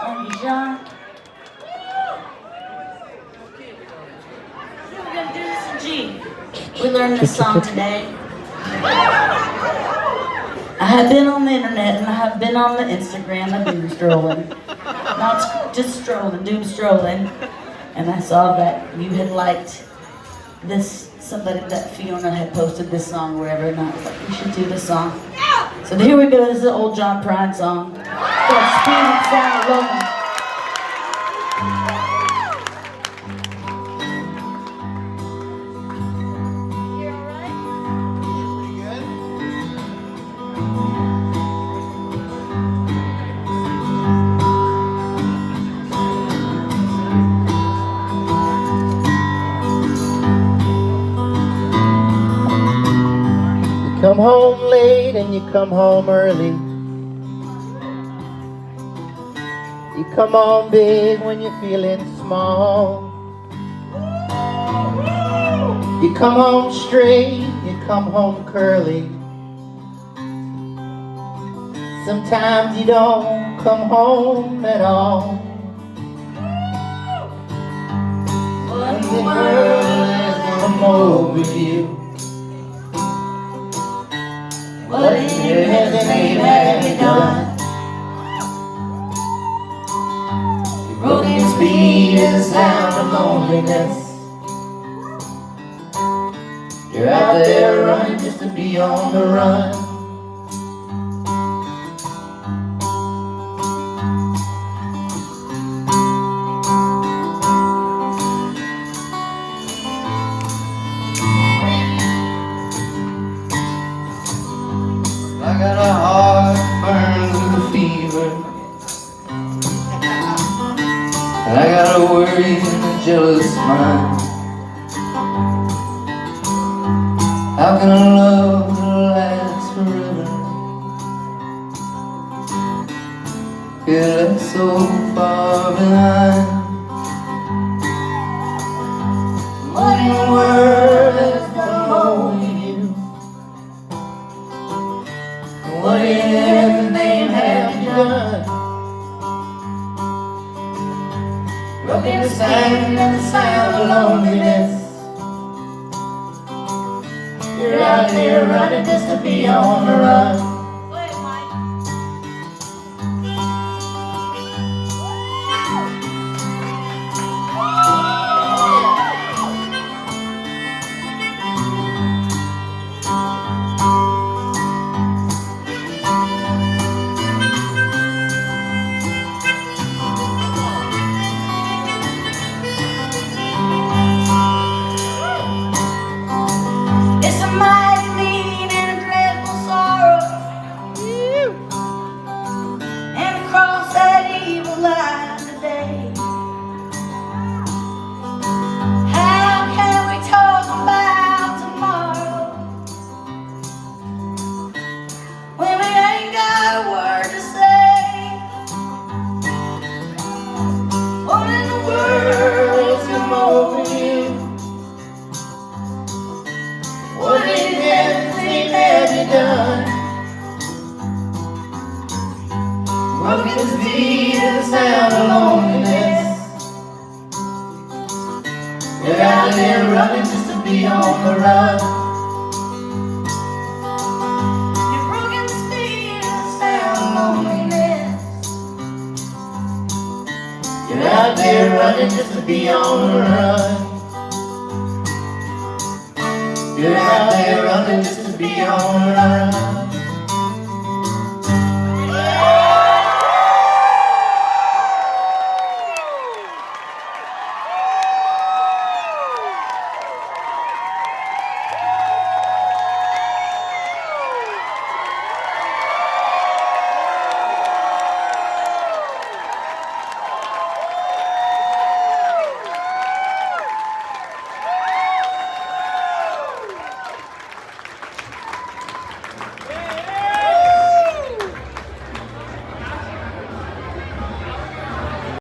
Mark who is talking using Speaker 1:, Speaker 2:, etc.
Speaker 1: Thank you, Sean. We're gonna do this in G. We learned this song today. I have been on the internet and I have been on the Instagram. I've been strolling. Not just strolling, doom strolling. And I saw that you had liked this, somebody that Fiona had posted this song wherever, and I was like, we should do this song. So here we go, this is an old John Prine song. It's called Speed and Sound Alone.
Speaker 2: Come home late and you come home early. You come home big when you're feeling small. You come home straight, you come home curly. Sometimes you don't come home at all. What in the world has come over you? What in heaven's name have you done? Your broken speed is the sound of loneliness. You're out there running just to be on the run. I got a heart that burns with a fever, and I got a worried and a jealous mind. How can a love that lasts forever get left so far behind? What in the world has come over you? What in heaven's name have you done? Broken the sand and the sound of loneliness. You're out there running just to be on the run. What in heaven's name have you done? Broken the speed and the sound of loneliness. You're out there running just to be on the run. You're broken the speed and the sound of loneliness. You're out there running just to be on the run. You're out there running just to be on the run.